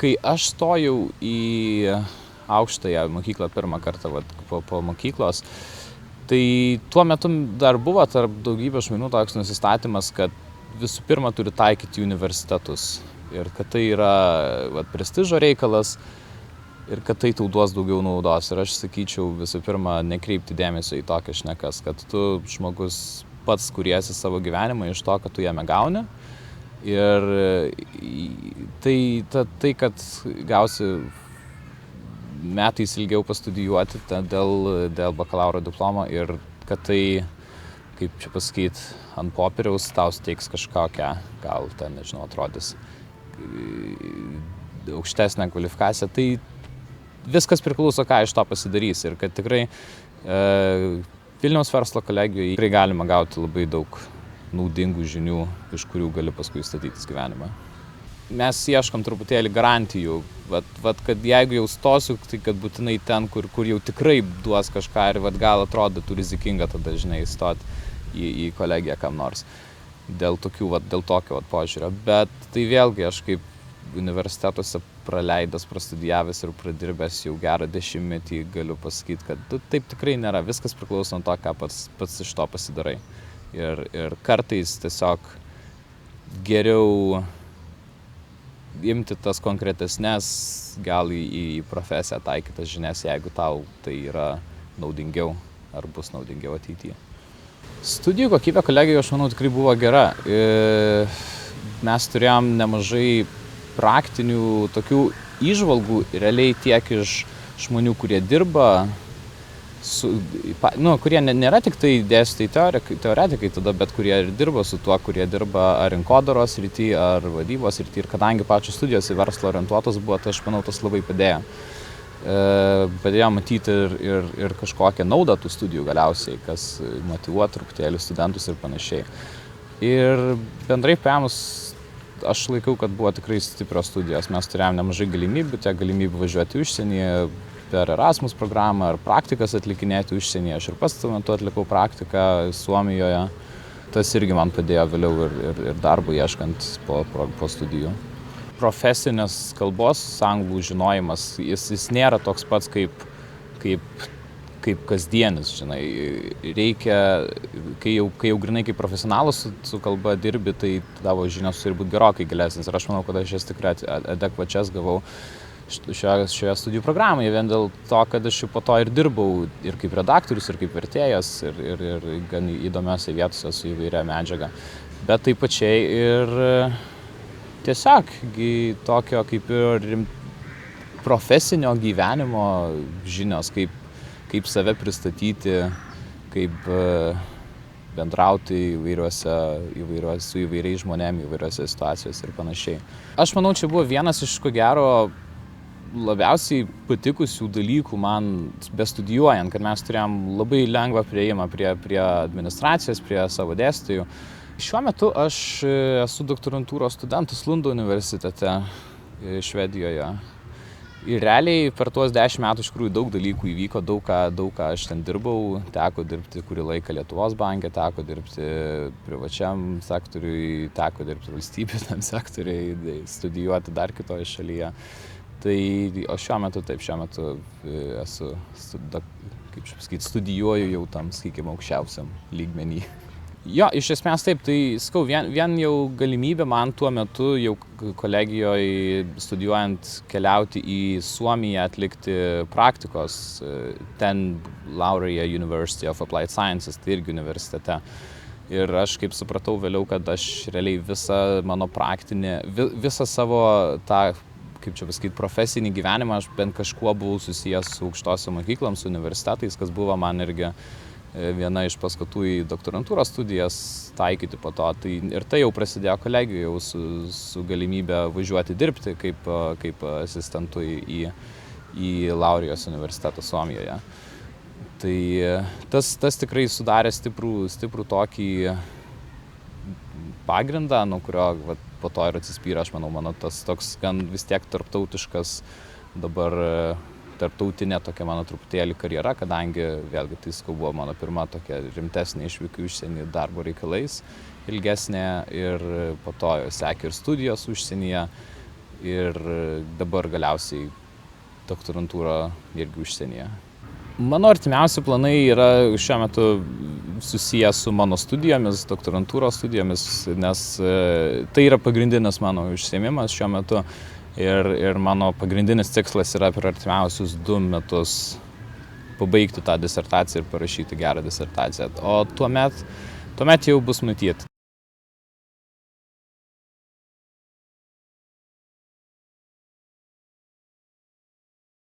Kai aš stojau į aukštąją mokyklą pirmą kartą po mokyklos, tai tuo metu dar buvo tarp daugybės žmonių toks nusistatymas, kad visų pirma turi taikyti universitetus ir kad tai yra prestižo reikalas ir kad tai tau duos daugiau naudos. Ir aš sakyčiau visų pirma nekreipti dėmesio į tokias šnekas, kad tu žmogus pats kuriesi savo gyvenimą iš to, kad tu jame gauni. Ir tai kad gausi metais ilgiau pastudijuoti dėl bakalauro diplomo ir kad tai, kaip čia pasakyti, ant popieriaus tau suteiks kažkokią, gal ten, nežinau, atrodys aukštesnę kvalifikaciją, tai viskas priklauso, ką iš to pasidarys. Ir kad tikrai Vilniaus verslo kolegijoje tikrai galima gauti labai daug naudingų žinių, iš kurių gali paskui statytis gyvenimą. Mes ieškom truputėlį garantijų, kad jeigu jau stosiu, tai kad būtinai ten, kur jau tikrai duos kažką ir gal atrodytų rizikinga tada, žinai, stoti į kolegiją kam nors. Dėl tokio požiūrio. Bet tai vėlgi aš kaip universitetuose praleidęs, prastudijavęs ir pradirbęs jau gerą 10-metį galiu pasakyti, kad taip tikrai nėra. Viskas priklauso nuo to, ką pats iš to pasidarai. Ir kartais tiesiog geriau imti tas konkretesnes, gal į profesiją taikytas žinias, jeigu tau tai yra naudingiau ar bus naudingiau ateityje. Studijų kokybė kolegijoje, aš manau, tikrai buvo gera. Mes turėjom nemažai praktinių tokių įžvalgų, realiai tiek iš žmonių, kurie dirba, kurie nėra tik tai dėstytojai teoretikai tada, bet kurie ir dirba su tuo, kurie dirba ar rinkodaros srity, ar vadybos srity. Ir kadangi pačios studijos į verslą orientuotos buvo, tai aš manau, tas labai padėjo. Padėjo matyti ir kažkokią naudą tų studijų galiausiai, kas motyvuoja truputėlį studentus ir panašiai. Ir bendrai paėmus, aš laikau, kad buvo tikrai stiprios studijos. Mes turėjom nemažai galimybių, tiek galimybių važiuoti užsienyje per Erasmus programą ar praktikas atlikinėti užsienyje. Aš ir pats tuo metu atlikau praktiką Suomijoje. Tas irgi man padėjo vėliau ir darbo ieškant po studijų. Profesinės kalbos anglų žinojimas, jis nėra toks pats kaip kasdienis, žinai. Reikia, kai jau grynai kaip profesionalas su kalba dirbi, tai tavo žinios turi būti gerokai gilesnis. Ir aš manau, kad aš jas tikrai adekvačias gavau šioje studijų programoje, vien dėl to, kad aš po to ir dirbau ir kaip redaktorius, ir kaip vertėjas, ir gan įdomiose vietose su įvairia medžiaga. Bet taip pačiai ir tiesiog tokio kaip ir profesinio gyvenimo žinios, kaip save pristatyti, kaip bendrauti su įvairiais žmonėmis, įvairiose situacijose ir panašiai. Aš manau, čia buvo vienas iš ko gero labiausiai patikusių dalykų man bestudijuojant, kad mes turėjom labai lengvą priėjimą prie administracijos, prie savo dėstytojų. Šiuo metu aš esu doktorantūros studentas Lundo universitete Švedijoje. Ir realiai per tuos 10 metų iš tikrųjų daug dalykų įvyko, daug ką aš ten dirbau, teko dirbti kurį laiką Lietuvos banke, teko dirbti privačiam sektoriui, teko dirbti valstybiniam sektoriui, studijuoti dar kitoje šalyje. O šiuo metu esu, kaip čia pasakyti, studijuoju jau tam, sakykime, aukščiausiam lygmenį. Jo, iš esmės taip, tai sakau, vien jau galimybė man tuo metu jau kolegijoje studijuojant keliauti į Suomiją atlikti praktikos, ten Laurija University of Applied Sciences, tai irgi universitete. Ir aš kaip supratau vėliau, kad aš realiai visą savo tą, kaip čia pasakyti, profesinį gyvenimą, aš bent kažkuo buvau susijęs su aukštosiom mokyklom, su universitetais, kas buvo man irgi viena iš paskatų į doktorantūros studijas taikyti po to. Ir tai jau prasidėjo kolegijoje jau su galimybė važiuoti dirbti kaip asistentu į Laurijos universitetą Suomijoje. Tai tas tikrai sudarė stiprų tokį pagrindą, nuo kurio po to ir atsispyrė, aš manau, mano tas toks gan vis tiek tarptautiškas dabar tarptautinė tokia mano truputėlį karjera, kadangi vėlgi tai buvo mano pirma tokia rimtesnė išvyka į užsienį darbo reikalais, ilgesnė, ir po to sekė ir studijos užsienyje. ir dabar galiausiai doktorantūra irgi užsienyje. Mano artimiausi planai yra šiuo metu susiję su mano studijomis, doktorantūros studijomis, nes tai yra pagrindinis mano užsiėmimas šiuo metu ir mano pagrindinis tikslas yra per artimiausius 2 metus pabaigti tą disertaciją ir parašyti gerą disertaciją. O tuomet jau bus matyti.